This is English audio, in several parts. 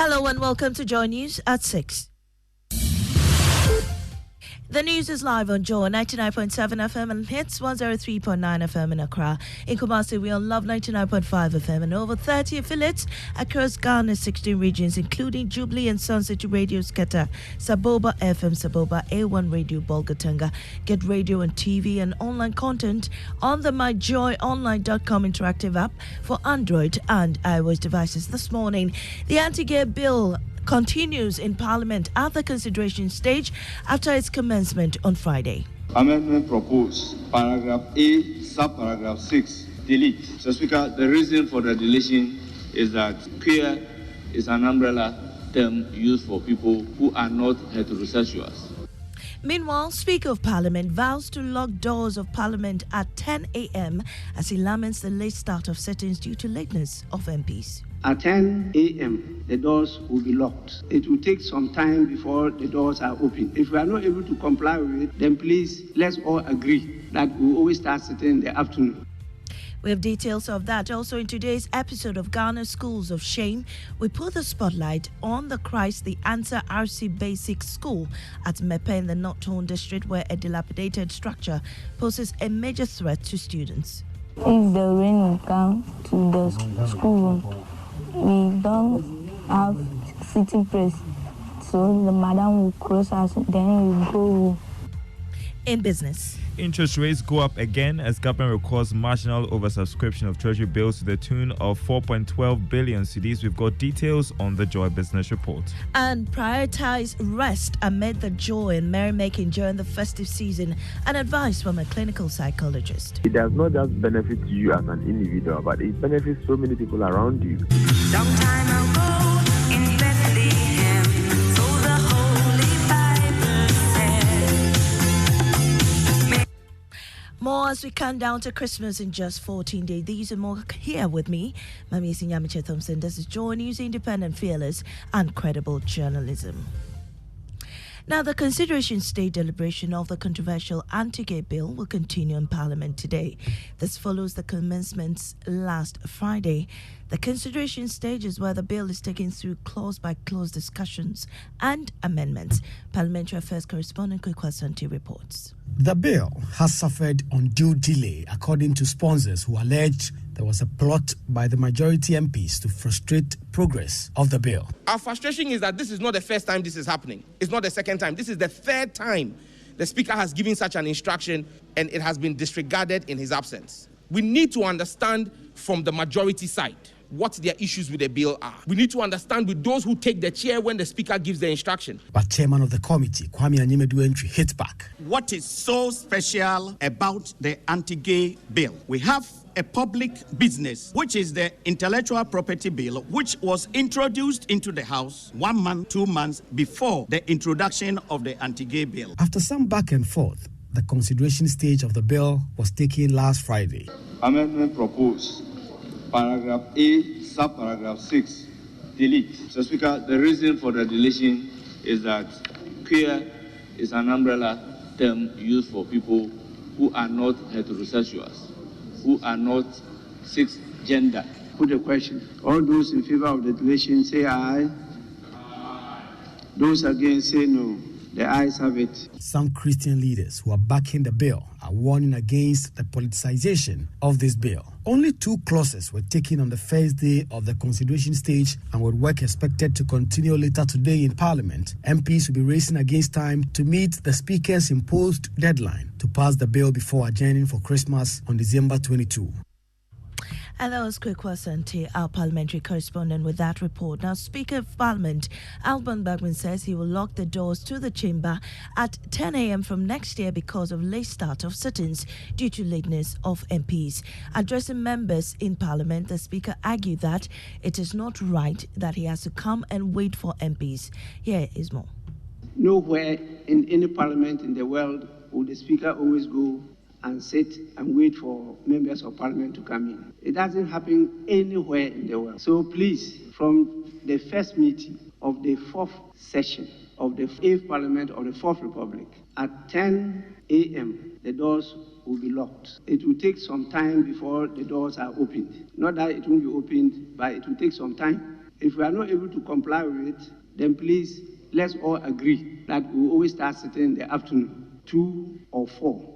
Hello and welcome to Joy News at 6. The news is live on Joy 99.7 FM and hits 103.9 FM in Accra. In Kumasi, we on Love 99.5 FM and over 30 affiliates across Ghana's 16 regions, including Jubilee and Sun City Radio Sketa, Saboba FM, Saboba, A1 Radio, Bolgatanga, Get Radio and TV and online content on the myjoyonline.com interactive app for Android and iOS devices. This morning, the anti-gay bill continues in Parliament at the consideration stage after its commencement on Friday. Amendment proposed, paragraph A, subparagraph 6, delete. So, Speaker, the reason for the deletion is that queer is an umbrella term used for people who are not heterosexuals. Meanwhile, Speaker of Parliament vows to lock doors of Parliament at 10 a.m. as he laments the late start of sittings due to lateness of MPs. At 10 a.m., the doors will be locked. It will take some time before the doors are open. If we are not able to comply with it, then please, let's all agree that we will always start sitting in the afternoon. We have details of that also in today's episode of Ghana Schools of Shame. We put the spotlight on the Christ the Answer RC Basic School at Mepe in the North Horn district, where a dilapidated structure poses a major threat to students. If the rain will come to the schoolroom, we don't have sitting place, so the madam will close us, then we go. In business, interest rates go up again as government records marginal oversubscription of treasury bills to the tune of 4.12 billion cedis. We've got details on the Joy Business Report. And prioritize rest amid the joy and merrymaking during the festive season. An advice from a clinical psychologist. It does not just benefit you as an individual, but it benefits so many people around you. Long time ago in Bethlehem, so the Holy Bible said. More as we count down to Christmas in just 14 days. These and more here with me, Mami Sinyamiche Thompson. This is Joy News, independent, fearless, and credible journalism. Now, the consideration stage deliberation of the controversial anti-gay bill will continue in Parliament today. This follows the commencement last Friday. The consideration stage is where the bill is taken through clause-by-clause discussions and amendments. Parliamentary Affairs correspondent Kwekwa Santi reports. The bill has suffered undue delay, according to sponsors who allege there was a plot by the majority MPs to frustrate progress of the bill. Our frustration is that this is not the first time this is happening. It's not the second time. This is the third time the Speaker has given such an instruction and it has been disregarded in his absence. We need to understand from the majority side what their issues with the bill are. We need to understand with those who take the chair when the Speaker gives the instruction. But Chairman of the committee, Kwame Anyimedu Entry, hit back. What is so special about the anti-gay bill? We have a public business, which is the intellectual property bill, which was introduced into the House 1 month, 2 months before the introduction of the anti-gay bill. After some back and forth, the consideration stage of the bill was taken last Friday. Amendment proposed, paragraph A, subparagraph 6, delete. So, Speaker, the reason for the deletion is that queer is an umbrella term used for people who are not heterosexuals, who are not cisgender. Put the question. All those in favor of the deletion say aye. Aye. Those against say no. The ayes have it. Some Christian leaders who are backing the bill are warning against the politicization of this bill. Only 2 clauses were taken on the first day of the consideration stage, and with work expected to continue later today in Parliament, MPs will be racing against time to meet the Speaker's imposed deadline to pass the bill before adjourning for Christmas on December 22. And that was Kwekwa Santi, our parliamentary correspondent, with that report. Now, Speaker of Parliament Alban Bagman says he will lock the doors to the chamber at 10 a.m. from next year because of late start of sittings due to lateness of MPs. Addressing members in Parliament, the Speaker argued that it is not right that he has to come and wait for MPs. Here is more. Nowhere in any parliament in the world will the Speaker always go and sit and wait for members of Parliament to come in. It doesn't happen anywhere in the world. So please, from the first meeting of the 4th session of the 8th Parliament of the 4th Republic, at 10 a.m., the doors will be locked. It will take some time before the doors are opened. Not that it won't be opened, but it will take some time If we are not able to comply with it, then please let's all agree that we will always start sitting in the afternoon, 2 or 4.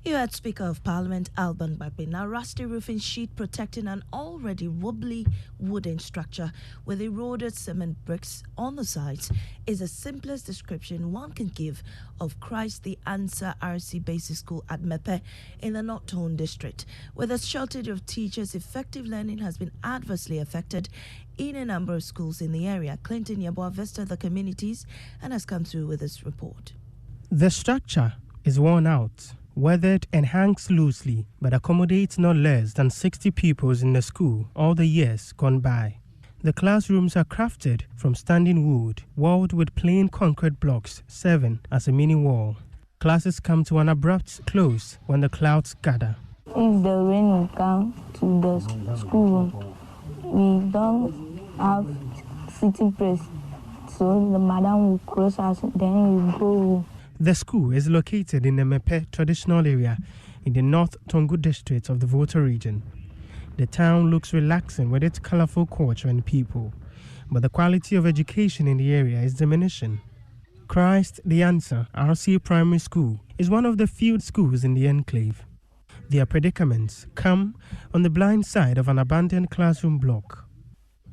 You had Speaker of Parliament Alban Bakpin. Now, rusty roofing sheet protecting an already wobbly wooden structure with eroded cement bricks on the sides is the simplest description one can give of Christ the Answer RC Basic School at Mepe in the North Tone district. With a shortage of teachers, effective learning has been adversely affected in a number of schools in the area. Clinton Yeboah visited the communities and has come through with this report. The structure is worn out, weathered and hangs loosely, but accommodates not less than 60 pupils in the school all the years gone by. The classrooms are crafted from standing wood, walled with plain concrete blocks serving as a mini wall. Classes come to an abrupt close when the clouds gather. If the rain will come to the schoolroom, we don't have sitting place, so the madam will close us, then we go home. The school is located in the Mepe traditional area in the North Tongu district of the Volta region. The town looks relaxing with its colorful culture and people, but the quality of education in the area is diminishing. Christ the Answer RC Primary School is one of the few schools in the enclave. Their predicaments come on the blind side of an abandoned classroom block.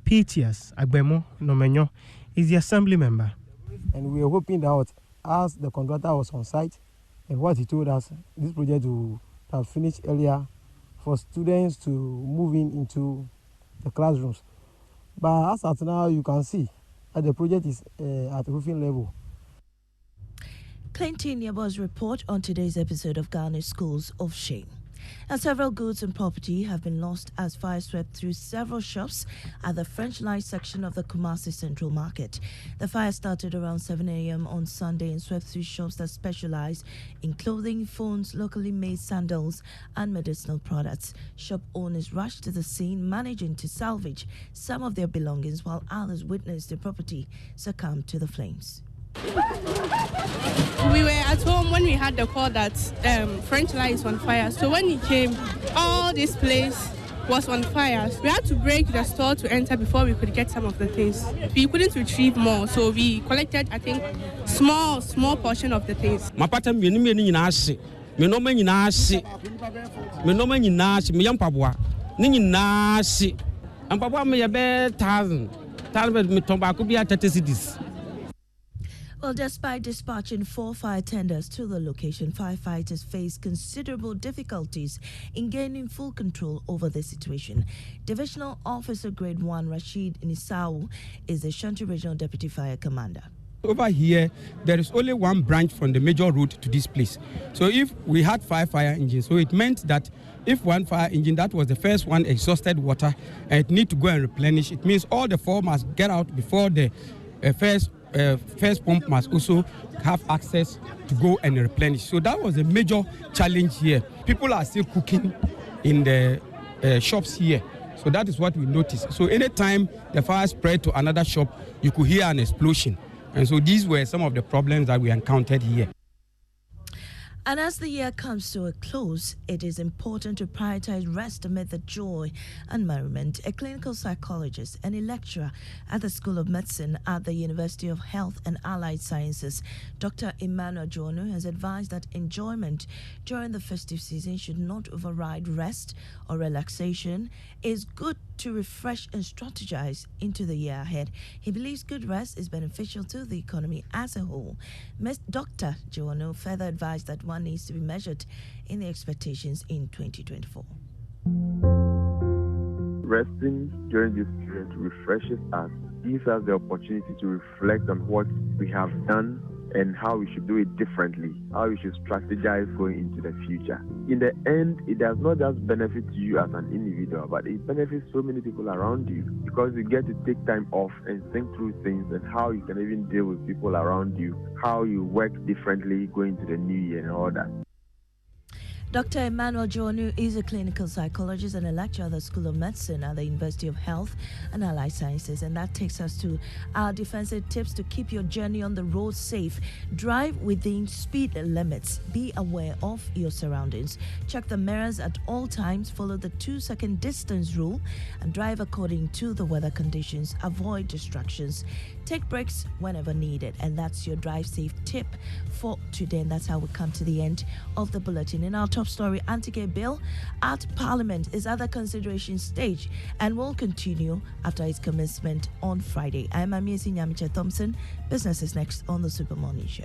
P.T.S. Agbemo Nomenyo is the assembly member. And we are hoping that as the contractor was on site and what he told us, this project will have finished earlier for students to move into the classrooms. But as at now, you can see that the project is at roofing level. Clinton Yeboah's report on today's episode of Ghana's Schools of Shame. And several goods and property have been lost as fire swept through several shops at the French Line section of the Kumasi Central Market. The fire started around 7 a.m. on Sunday and swept through shops that specialize in clothing, phones, locally made sandals, and medicinal products. Shop owners rushed to the scene, managing to salvage some of their belongings, while others witnessed their property succumb to the flames. We were at home when we had the call that French Line is on fire. So when he came, all this place was on fire. We had to break the store to enter before we could get some of the things. We couldn't retrieve more, so we collected, I think, small portion of the things. Well, despite dispatching 4 fire tenders to the location, firefighters face considerable difficulties in gaining full control over the situation. Divisional Officer Grade 1 Rashid Nisau is the Shanti Regional Deputy Fire Commander. Over here, there is only one branch from the major road to this place. So if we had 5 fire engines, so it meant that if one fire engine, that was the first one, exhausted water, and it need to go and replenish, it means all the 4 must get out before the first pump must also have access to go and replenish. So that was a major challenge here. People are still cooking in the shops here. So that is what we noticed. So anytime the fire spread to another shop, you could hear an explosion. And so these were some of the problems that we encountered here. And as the year comes to a close, it is important to prioritize rest amid the joy and merriment. A clinical psychologist and a lecturer at the School of Medicine at the University of Health and Allied Sciences, Dr. Emmanuel Jono, has advised that enjoyment during the festive season should not override rest or relaxation. It is good to refresh and strategize into the year ahead. He believes good rest is beneficial to the economy as a whole. Dr. Jono further advised that one needs to be measured in the expectations in 2024. Resting during this period refreshes us, gives us the opportunity to reflect on what we have done and how we should do it differently, how we should strategize going into the future. In the end, it does not just benefit you as an individual, but it benefits so many people around you, because you get to take time off and think through things and how you can even deal with people around you, how you work differently going into the new year and all that. Dr. Emmanuel Jonu is a clinical psychologist and a lecturer at the School of Medicine at the University of Health and Allied Sciences. And that takes us to our defensive tips to keep your journey on the road safe. Drive within speed limits. Be aware of your surroundings. Check the mirrors at all times. Follow the 2-second distance rule and drive according to the weather conditions. Avoid distractions. Take breaks whenever needed. And that's your drive safe tip for today. And that's how we come to the end of the bulletin. In our top story, anti-gay bill at Parliament is at the consideration stage and will continue after its commencement on Friday. I'm Amiesi Nyamiche Thompson. Business is next on the Super Morning Show.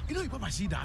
You know, you put my seed down.